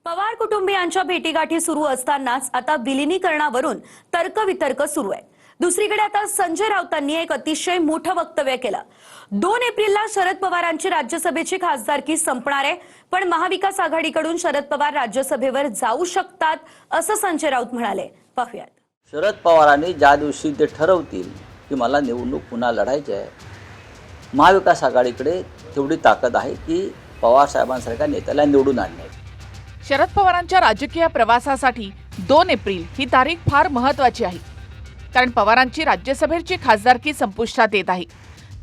पवार कुटुंबियांच्या भेटीगाठी सुरू असतानाच आता विलिनीकरणावरून तर्कवितर्क सुरू आहे। दुसरीकडे आता संजय राऊतांनी एक अतिशय मोठं वक्तव्य केलं। 2 एप्रिलला शरद पवारांची राज्यसभेची खासदारकी संपणार आहे, पण महाविकास आघाडीकडून शरद पवार राज्यसभेवर जाऊ शकतात असं संजय राऊत म्हणाले। पाहूयात। शरद पवारांनी ज्या दिवशी ते ठरवतील की मला निवडणूक पुन्हा लढायची आहे, महाविकास आघाडीकडे तेवढी ताकद आहे की पवार साहेबांसारख्या नेत्याला निवडून आणण्याची। शरद पवारांच्या राजकीय प्रवासासाठी 2 एप्रिल ही तारीख फार महत्त्वाची आहे, कारण पवारांची राज्यसभेची खासदारकी संपुष्टात येत आहे।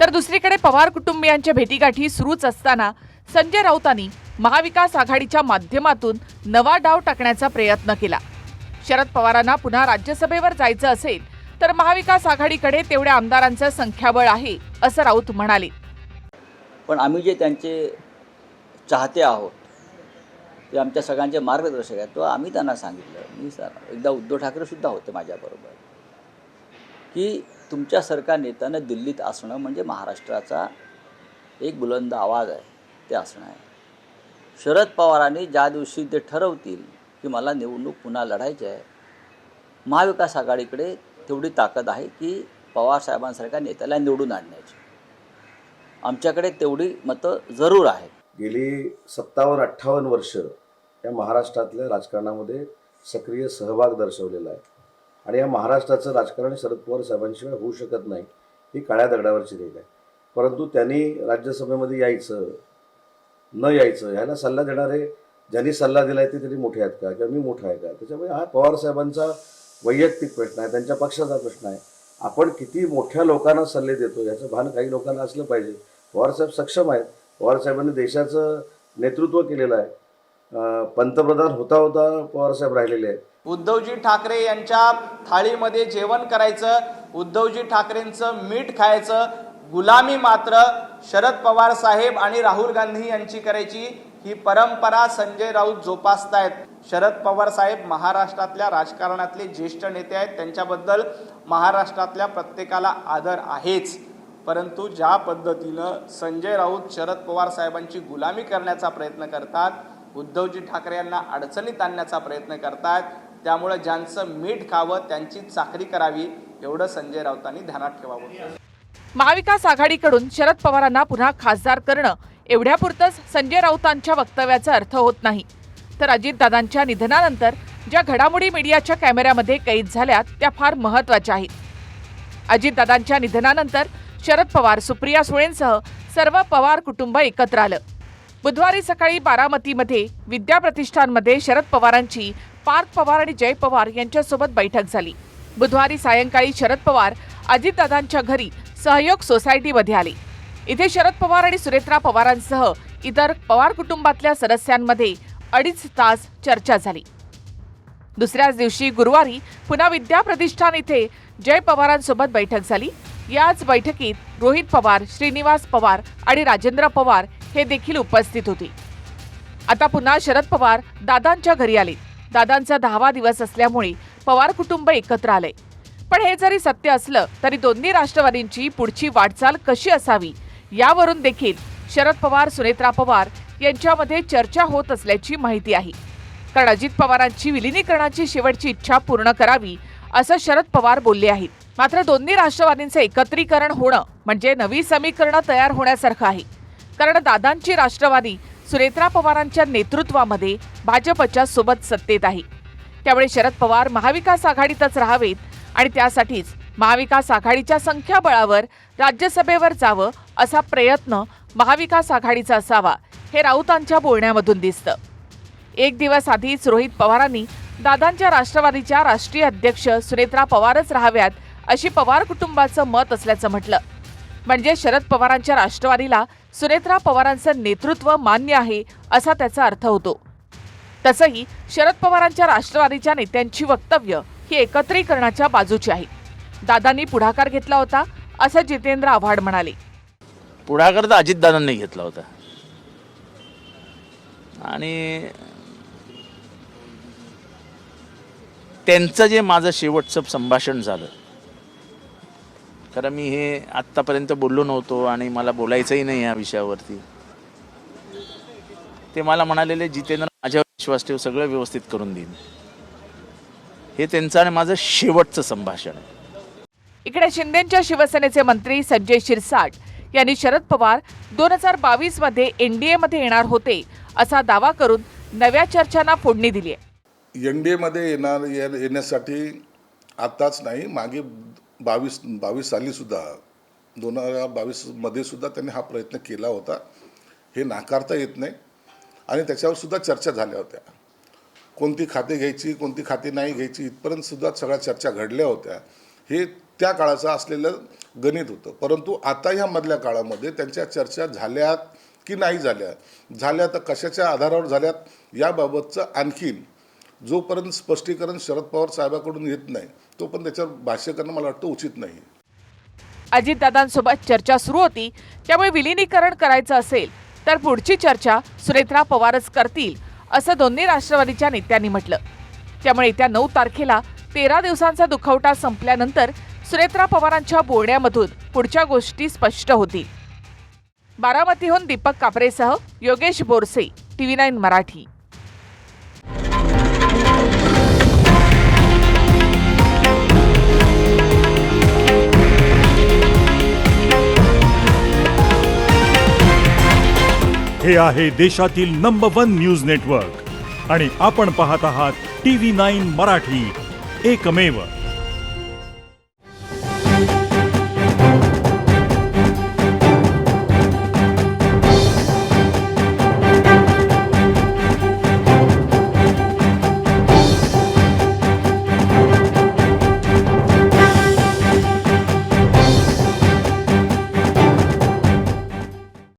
तर दुसरीकडे पवार कुटुंबियांच्या भेटीगाठी सुरूच असताना संजय राऊतांनी महाविकास आघाडीच्या माध्यमातून नवा डाव टाकण्याचा प्रयत्न केला। शरद पवारांना पुन्हा राज्यसभेवर जायचं असेल तर महाविकास आघाडीकडे तेवढ्या आमदारांचं संख्याबळ आहे असं राऊत म्हणाले। पण आम्ही जे त्यांचे चाहते आहोत, ते आमच्या सगळ्यांचे मार्गदर्शक आहेत, तो आम्ही त्यांना सांगितलं, मी एकदा उद्धव ठाकरे सुद्धा होते माझ्याबरोबर, की तुमच्यासारख्या नेत्यानं दिल्लीत असणं म्हणजे महाराष्ट्राचा एक बुलंद आवाज आहे, ते असणं आहे। शरद पवारांनी ज्या दिवशी ते ठरवतील की मला निवडणूक पुन्हा लढायची आहे, महाविकास आघाडीकडे तेवढी ताकद आहे की पवार साहेबांसारख्या नेत्याला निवडून आणण्याची। आमच्याकडे तेवढी मतं जरूर आहेत। गेली 57-58 वर्ष या महाराष्ट्रातल्या राजकारणामध्ये सक्रिय सहभाग दर्शवलेला आहे आणि या महाराष्ट्राचं राजकारण शरद पवार साहेबांशिवाय होऊ शकत नाही, ही काळ्या दगडावरची रेघ आहे। परंतु त्यांनी राज्यसभेमध्ये यायचं न यायचं ह्याला सल्ला देणारे ज्यांनी सल्ला दिला आहे ते तरी मोठे आहेत का किंवा मी मोठा आहे का? त्याच्यामुळे हा पवार साहेबांचा वैयक्तिक प्रश्न आहे, त्यांच्या पक्षाचा प्रश्न आहे। आपण किती मोठ्या लोकांना सल्ले देतो याचं भान काही लोकांना असलं पाहिजे। पवारसाहेब सक्षम आहेत, पवारसाहेबांनी देशाचं नेतृत्व केलेलं आहे, पंतप्रधान होता पवारसाहेब राहिलेले आहेत। उद्धवजी ठाकरे यांच्या थाळीमध्ये जेवण करायचं, उद्धवजी ठाकरेंचं मीठ खायचं, गुलामी मात्र शरद पवार साहेब आणि राहुल गांधी यांची करायची, ही परंपरा संजय राऊत जोपासतायत। शरद पवार साहेब महाराष्ट्रातल्या राजकारणातले ज्येष्ठ नेते आहेत, त्यांच्याबद्दल महाराष्ट्रातल्या प्रत्येकाला आदर आहेच, परंतु ज्या पद्धतीनं संजय राऊत शरद पवार साहेबांची गुलामी करण्याचा प्रयत्न करतात, उद्धवजी ठाकरे यांना अडचणीत आणण्याचा प्रयत्न करतात, त्यामुळे ज्यांचं मीठ खावं त्यांची चाकरी करावी, एवढं संजय राऊतांनी ध्यानात ठेवावं। महाविकास आघाडीकडून शरद पवारांना पुन्हा खासदार करणं एवढ्यापुरतंच संजय राऊतांच्या वक्तव्याचा अर्थ होत नाही, तर अजितदादांच्या निधनानंतर ज्या घडामोडी मीडियाच्या कॅमेऱ्यामध्ये कैद झाल्या त्या फार महत्त्वाच्या आहेत। अजितदादांच्या निधनानंतर शरद पवार, सुप्रिया सुळेंसह सर्व पवार कुटुंब एकत्र आलं। बुधवारी सकाळी बारामतीमध्ये विद्या प्रतिष्ठानमध्ये शरद पवारांची पार्थ पवार आणि जय पवार यांच्यासोबत बैठक झाली। बुधवारी सायंकाळी शरद पवार अजितदादांच्या घरी सहयोग सोसायटीमध्ये आले। इथे शरद पवार आणि सुनेत्रा पवारांसह इतर पवार कुटुंबातल्या सदस्यांमध्ये 2.5 तास चर्चा झाली। दुसऱ्याच दिवशी गुरुवारी पुन्हा विद्या प्रतिष्ठान इथे जय पवारांसोबत बैठक झाली। याच बैठकीत रोहित पवार, श्रीनिवास पवार आणि राजेंद्र पवार हे देखील उपस्थित होते। आता पुन्हा शरद पवार दादांच्या घरी आले। दादांचा 10वा दिवस असल्यामुळे पवार कुटुंब एकत्र आले। पण हे जरी सत्य असलं तरी दोन्ही राष्ट्रवादींची पुढची वाटचाल कशी असावी यावरून देखील शरद पवार, सुनेत्रा पवार यांच्यामध्ये चर्चा होत असल्याची माहिती आहे। कारण अजित पवारांची विलिनीकरणाची शेवटची इच्छा पूर्ण करावी असं शरद पवार बोलले आहेत। मात्र दोन्ही राष्ट्रवादींचे एकत्रीकरण होणं म्हणजे नवी समीकरणं तयार होण्यासारखं आहे, कारण दादांची राष्ट्रवादी सुनेत्रा पवारांच्या नेतृत्वामध्ये भाजपच्या सोबत सत्तेत आहे। त्यामुळे शरद पवार महाविकास आघाडीतच राहावेत आणि त्यासाठीच महाविकास आघाडीच्या संख्याबळावर राज्यसभेवर जावं असा प्रयत्न महाविकास आघाडीचा असावा, हे राऊतांच्या बोलण्यामधून दिसतं। एक दिवस आधीच रोहित पवारांनी दादांच्या राष्ट्रवादीच्या राष्ट्रीय अध्यक्ष सुनेत्रा पवारच राहाव्यात अशी पवार कुटुंबाचं मत असल्याचं म्हटलं, म्हणजे शरद पवारांच्या राष्ट्रवादीला सुनेत्रा पवारांचं नेतृत्व मान्य आहे असा त्याचा अर्थ होतो। तसंही शरद पवारांच्या राष्ट्रवादीच्या नेत्यांची वक्तव्य ही एकत्रीकरणाच्या बाजूची आहे। दादांनी पुढाकार घेतला होता असं जितेंद्र आव्हाड म्हणाले। पुढाकार तर अजितदादांनी घेतला होता आणि त्यांचं जे माझं शेवटचं संभाषण झालं, कारण मी हे आत्तापर्यंत बोललो नव्हतो आणि मला बोलायचंही नाही या विषयावरती, ते मला म्हणालेले जितेंद्र माझ्यावर विश्वास ठेव, सगळं व्यवस्थित करून देईन. हे त्यांचं आणि माझं शेवटचं संभाषण आहे. इकडे शिंदेच्या शिवसेनेचे मंत्री संजय शिरसाट यांनी शरद पवार 2022 मध्ये एनडीए मध्ये येणार होते असा दावा करून नव्या चर्चांना फोडणी दिली आहे. एनडीएमध्ये येण्यासाठी आताच नाही, मागे 22 साली सुद्धा 2022 मध्ये सुद्धा त्यांनी हा प्रयत्न केला होता. हे नाकारता येत नाही. आणि त्याच्यावर सुद्धा चर्चा झाल्या होत्या. कोणती खाते घ्यायची, कोणती खाती नाही घ्यायची, इथपर्यंत सुद्धा सगळ्या चर्चा घडल्या होत्या. हे त्या काळाचं असलेलं गणित होतं. परंतु आता ह्या मधल्या काळामध्ये त्यांच्या चर्चा झाल्यात की नाही झाल्या तर कशाच्या आधारावर झाल्यात याबाबतचं आणखीन जोपर्यंत स्पष्टीकरण शरद पवार साहेबांकडून येत नाही तोपर्यंत त्याच्यावर भाष्य करणं मला वाटतं उचित नाही. अजितदादांसोबत चर्चा सुरू होती, त्यामुळे विलिनीकरण करायचं असेल तर पुढची चर्चा सुनेत्रा पवारच करतील असं दोन्ही राष्ट्रवादीच्या नेत्यांनी म्हटलं. त्यामुळे येत्या 9 तारखेला 13 दिवसांचा दुखवटा संपल्यानंतर सुनेत्रा पवारांच्या बोलण्यामधून पुढच्या गोष्टी स्पष्ट होतील. बारामतीहून दीपक कापरेसह योगेश बोरसे, TV9 मराठी. हे आहे देशातील नंबर 1 न्यूज नेटवर्क आणि आपण पाहत आहात TV9 मराठी, एकमेव.